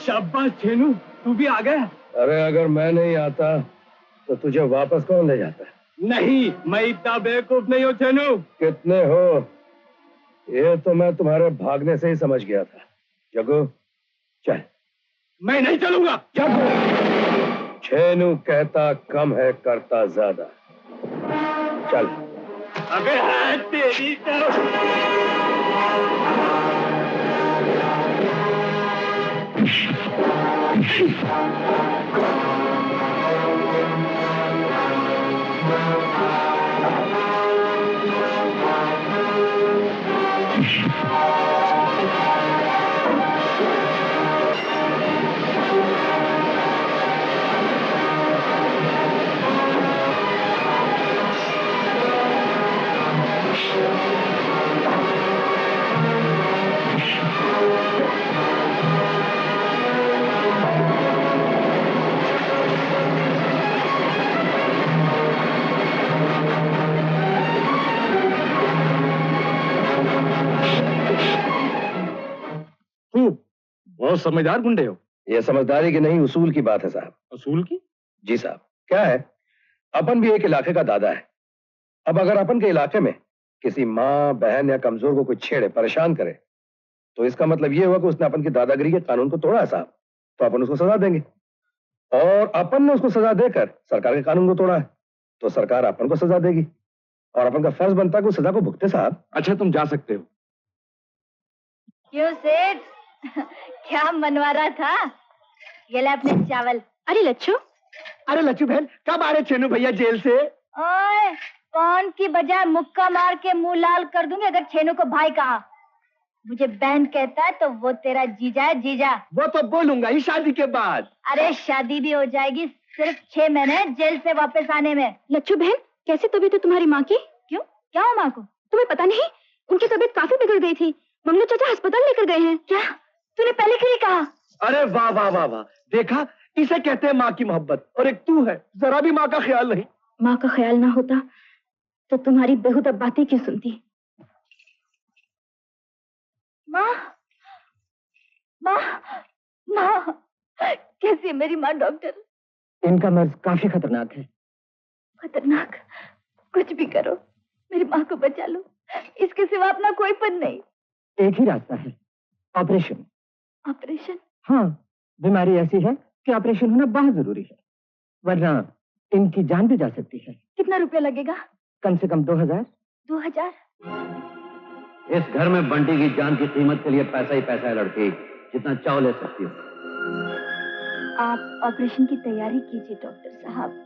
शाबाश छेनू, तू भी आ गया। अरे अगर मैं नहीं आता तो तुझे वापस कौन ले जाता? नहीं, मैं इतना बेवकूफ नहीं हूँ छेनू। कितने हो? ये तो मैं तुम्हारे भागने से ही समझ गया था। जगू चल। मैं नहीं चलूंगा। जगू, छेनू कहता कम है करता ज्यादा। चल। अबे है तेरी बहुत समझदार गुंडे हो। ये समझदारी की नहीं, उसूल की बात है साहब। उसूल की? जी साहब। क्या है, अपन भी एक इलाके का दादा है। अब अगर अपन के इलाके में किसी माँ बहन या कमजोर को कोई छेड़े परेशान करे तो इसका मतलब ये हुआ कि उसने अपन की दादागिरी के कानून को तोड़ा है साहब। तो अपन उसको सजा देंगे। और अपन ने उसको सजा देकर सरकार के कानून को तोड़ा है तो सरकार अपन को सजा देगी और अपन का फर्ज बनता है कि उस सजा को भुगते साहब। अच्छा, तुम जा सकते हो। क्यों सेठ? क्या मनवा रहा था? ये ले अपने चावल। अरे लच्छू बहन, कब आ रहे छेनू भैया जेल से? ओए, कौन की बजाय मुक्का मार के मुंह लाल कर दूंगी अगर छेनू को भाई कहा। मुझे बहन कहता है तो वो तेरा जीजा है, जीजा। वो तो बोलूंगा ही शादी के बाद। अरे शादी भी हो जाएगी सिर्फ 6 महीने जेल से वापस आने में। लच्छू बहन, कैसी तबीयत है तुम्हारी माँ की? क्यों, क्या हुआ माँ को? तुम्हें पता नहीं, उनकी तबीयत काफी बिगड़ गई थी। मंगलू चाचा अस्पताल लेकर गए हैं। क्या तूने पहले क्यों नहीं कहा? अरे वाह वाह वाह वाह, देखा, इसे कहते हैं माँ की मोहब्बत। और एक तू है, जरा भी माँ का ख्याल नहीं। माँ का ख्याल ना होता तो तुम्हारी बेहुदा बातें क्यों सुनती? माँ, माँ, माँ, कैसी है मेरी माँ डॉक्टर? इनका मर्ज काफी खतरनाक है। खतरनाक? कुछ भी करो, मेरी माँ को बचा लो। इसके सिवा अपना कोई पद नहीं। एक ही रास्ता है, ऑपरेशन। ऑपरेशन? हाँ, बीमारी ऐसी है कि ऑपरेशन होना बहुत जरूरी है, वरना इनकी जान भी जा सकती है। कितना रुपया लगेगा? कम से कम 2000। 2000? इस घर में बंटी की जान की कीमत के लिए पैसा ही पैसा है लड़की, जितना चाव ले सकती हो। आप ऑपरेशन की तैयारी कीजिए डॉक्टर साहब।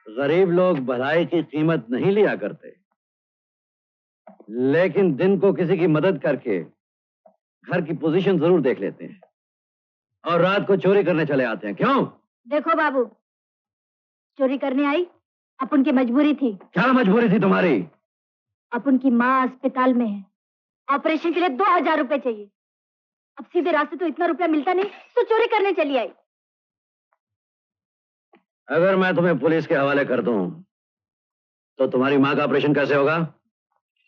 गरीब लोग भलाई की कीमत नहीं लिया करते, लेकिन दिन को किसी की मदद करके घर की पोजीशन जरूर देख लेते हैं और रात को चोरी करने चले आते हैं। क्यों? देखो बाबू, चोरी करने आई अपन की मजबूरी थी। क्या मजबूरी थी तुम्हारी? अपन की माँ अस्पताल में है, ऑपरेशन के लिए 2000 रुपए चाहिए। अब सीधे रास्ते तो इतना रुपया मिलता नहीं, तो चोरी करने चली आई। अगर मैं तुम्हें पुलिस के हवाले कर दूं, तो तुम्हारी माँ का ऑपरेशन कैसे होगा?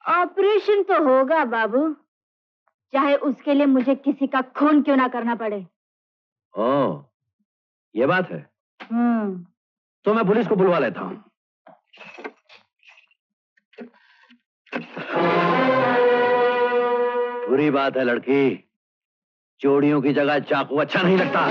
ऑपरेशन तो होगा बाबू, चाहे उसके लिए मुझे किसी का खून क्यों ना करना पड़े। ओह, ये बात है। तो मैं पुलिस को बुलवा लेता हूं। बुरी बात है लड़की, चोड़ियों की जगह चाकू अच्छा नहीं लगता।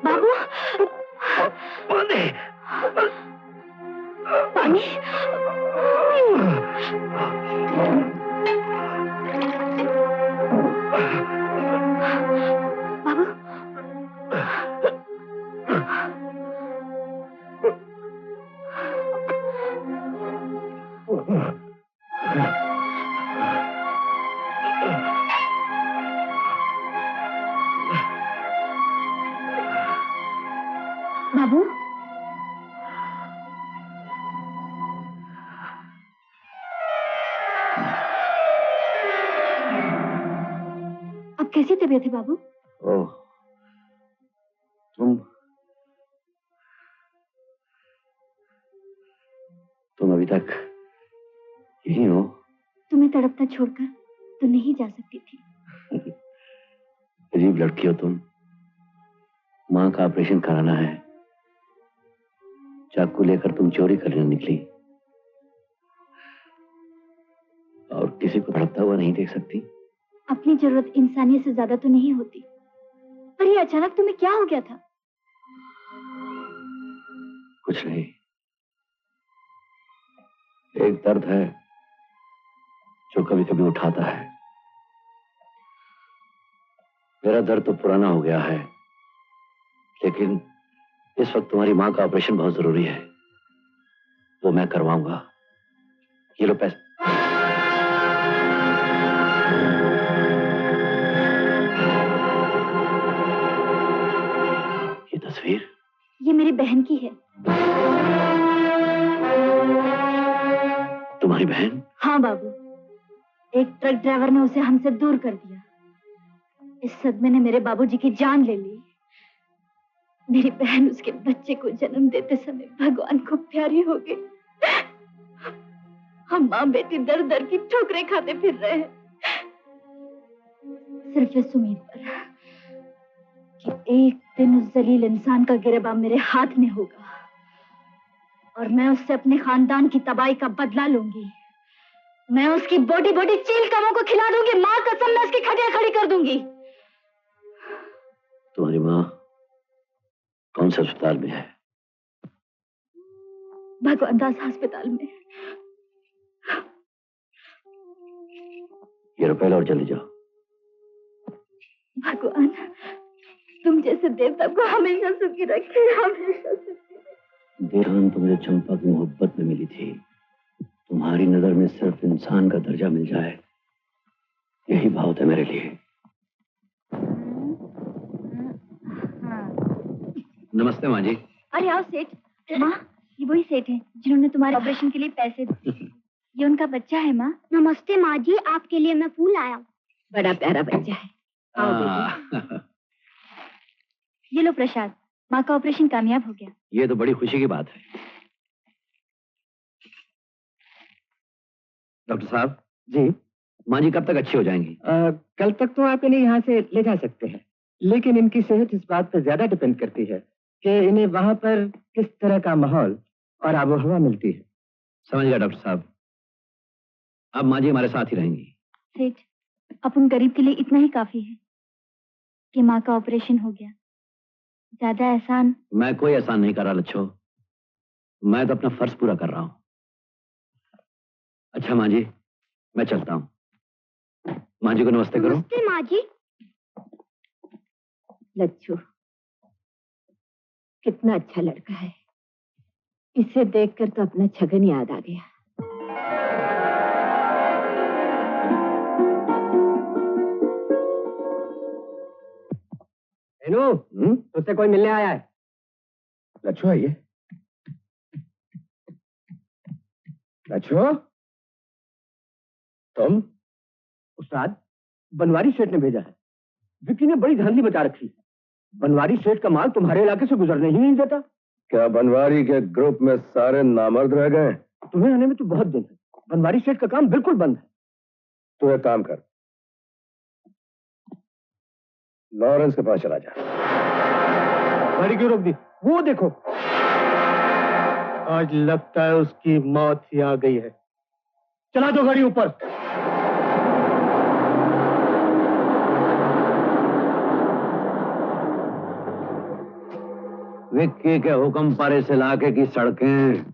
बाबू, पानी। बाबू, बाबू, अब कैसी तबीयत है बाबू? ओह, तुम अभी तक यही हो? तुम्हें तड़पता छोड़कर तो नहीं जा सकती थी। अजीब लड़की हो तुम। माँ का ऑपरेशन कराना है, चाकू लेकर तुम चोरी करने निकली, और किसी को तड़पता हुआ नहीं देख सकती। अपनी जरूरत इंसानियत से ज्यादा तो नहीं होती। पर ये अचानक तुम्हें क्या हो गया था? कुछ नहीं, एक दर्द है जो कभी कभी उठाता है। मेरा दर्द तो पुराना हो गया है, लेकिन इस वक्त तुम्हारी माँ का ऑपरेशन बहुत जरूरी है, वो मैं करवाऊंगा। ये लो पैसे। ये तस्वीर, ये मेरी बहन की है। तुम्हारी बहन? हाँ बाबू, एक ट्रक ड्राइवर ने उसे हमसे दूर कर दिया। इस सदमे ने मेरे बाबूजी की जान ले ली। मेरी बहन उसके बच्चे को जन्म देते समय भगवान को प्यारी हो गई। हम माँ बेटी दर दर की ठोकरें खाते फिर रहे हैं, सिर्फ इस उम्मीद पर कि एक दिन उस जलील इंसान का गिरबान मेरे हाथ में होगा और मैं उससे अपने खानदान की तबाही का बदला लूंगी। मैं उसकी बोटी बोटी चील कमों को खिला दूंगी। माँ कसम, मैं उसकी खटिया खड़ी कर दूंगी। तुम्हारी माँ कौन से अस्पताल में है? भगवान दास अस्पताल में। ये रुपए लो और जल्दी जाओ। भगवान तुम जैसे देवता को हमेशा सुखी रखे, हमेशा सुखी। देहान तो मुझे चंपा की मोहब्बत में मिली थी। तुम्हारी नजर में सिर्फ इंसान का दर्जा मिल जाए, यही बहुत है मेरे लिए। नमस्ते माँ जी। अरे आओ सेठ। माँ, ये वही सेठ हैं जिन्होंने तुम्हारे ऑपरेशन के लिए पैसे दिए। ये उनका बच्चा है माँ। नमस्ते माँ जी, आपके लिए मैं फूल आया हूँ। बड़ा प्यारा बच्चा है। आओ बेटी। ये लो प्रसाद, माँ का ऑपरेशन कामयाब हो गया। ये तो बड़ी खुशी की बात है। डॉक्टर साहब जी। माँ जी कब तक अच्छी हो जाएंगी? कल तक तो आप इन्हें यहाँ से ले जा सकते हैं, लेकिन इनकी सेहत इस बात पर ज्यादा डिपेंड करती है कि इन्हें वहाँ पर किस तरह का माहौल और आबोहवा मिलती है। समझ गया डॉक्टर साहब। अब माँ जी हमारे साथ ही रहेंगी। सेठ, अपन गरीब के लिए इतना ही काफी है कि माँ का ऑपरेशन हो गया। ज्यादा एहसान। मैं कोई एहसान नहीं कर रहा लच्छो, मैं तो अपना फर्ज पूरा कर रहा हूं। अच्छा माँ जी, मैं चलता हूं। माँ जी को नमस्ते करो। नमस्ते माँ जी। लच्छू कितना अच्छा लड़का है, इसे देखकर तो अपना छगन याद आ गया। तुझसे कोई मिलने आया है। लच्छो आइए। लच्छो, तुम? उस्ताद, बनवारी सेठ ने भेजा है। विक्की ने बड़ी धांधली मचा रखी है। बनवारी सेठ का माल तुम्हारे इलाके से गुजरने ही नहीं देता। क्या बनवारी के ग्रुप में सारे नामर्द रह गए? तुम्हें आने में तो बहुत दिन है। बनवारी सेठ का काम बिल्कुल बंद है। तू एक काम कर, लॉरेंस के पास चला जा। गाड़ी क्यों रोक दी? वो देखो, आज लगता है उसकी मौत ही आ गई है। चला दो गाड़ी ऊपर। विक्की के हुक्म पर इस इलाके की सड़कें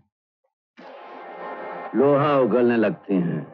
लोहा उगलने लगती हैं।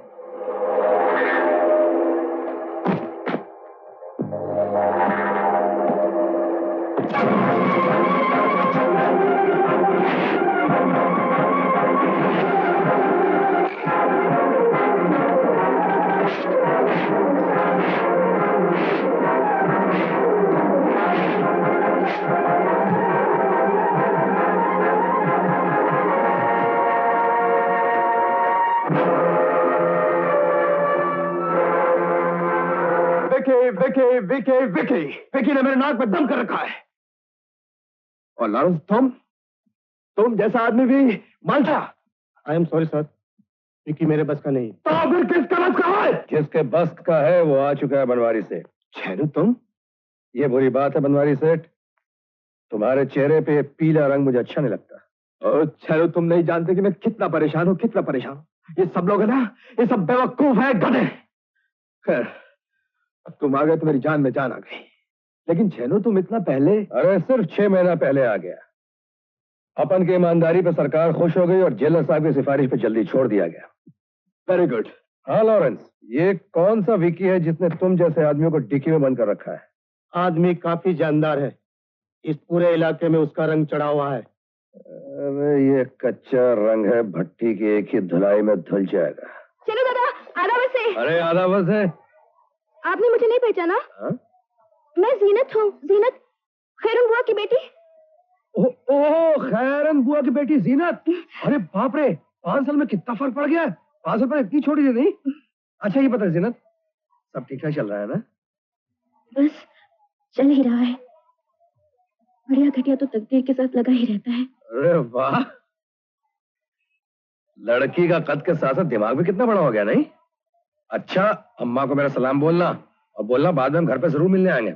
विक्की ने मेरे नाक पे दम कर रखा है। और लॉरेंस, तुम जैसा आदमी भी मानता। I am sorry sir, Vicky मेरे बस का नहीं। तो फिर किसका बस का है? जिसके बस का है वो आ चुका है बनवारी से। छेरू तुम? ये बुरी बात है बनवारी सेठ, तुम्हारे चेहरे पे पीला रंग मुझे अच्छा नहीं लगता। और छेरू, तुम नहीं जानते कि मैं कितना परेशान हूँ, कितना परेशान हूँ। ये सब लोग है ना, ये सब बेवकूफ है, गधे। खैर, अब तुम आ गए तो मेरी जान में जान आ गई। लेकिन छेनू, तुम इतना पहले? अरे सिर्फ 6 महीना पहले आ गया। अपन की ईमानदारी पे सरकार खुश हो गई और जेलर साहब की सिफारिश पे जल्दी छोड़ दिया गया। Very good. हाँ लॉरेंस, ये कौन सा विकी है जिसने तुम जैसे आदमियों को डिक्की में बंद कर रखा है? आदमी काफी जानदार है, इस पूरे इलाके में उसका रंग चढ़ा हुआ है। अरे ये कच्चा रंग है, भट्टी की एक ही धुलाई में धुल जाएगा। चलो दादा, आधा बस है। अरे आधा बस है। आपने मुझे नहीं पहचाना? हाँ? मैं जीनत हूँ, जीनत, खैरुन बुआ की बेटी। ओह, खैरन बुआ की बेटी जीनत। अरे बाप रे, 5 साल में कितना फर्क पड़ गया है। 5 साल पहले इतनी छोटी थी नहीं। अच्छा ये बता जीनत, सब ठीक ठाक चल रहा है ना? बस चल ही रहा है, बढ़िया घटिया तो तकदीर के साथ लगा ही रहता है। अरे वाह, लड़की का कद के साथ साथ दिमाग भी कितना बड़ा हो गया नहीं? अच्छा, अम्मा को मेरा सलाम बोलना और बोलना बाद में हम घर पे जरूर मिलने आएंगे।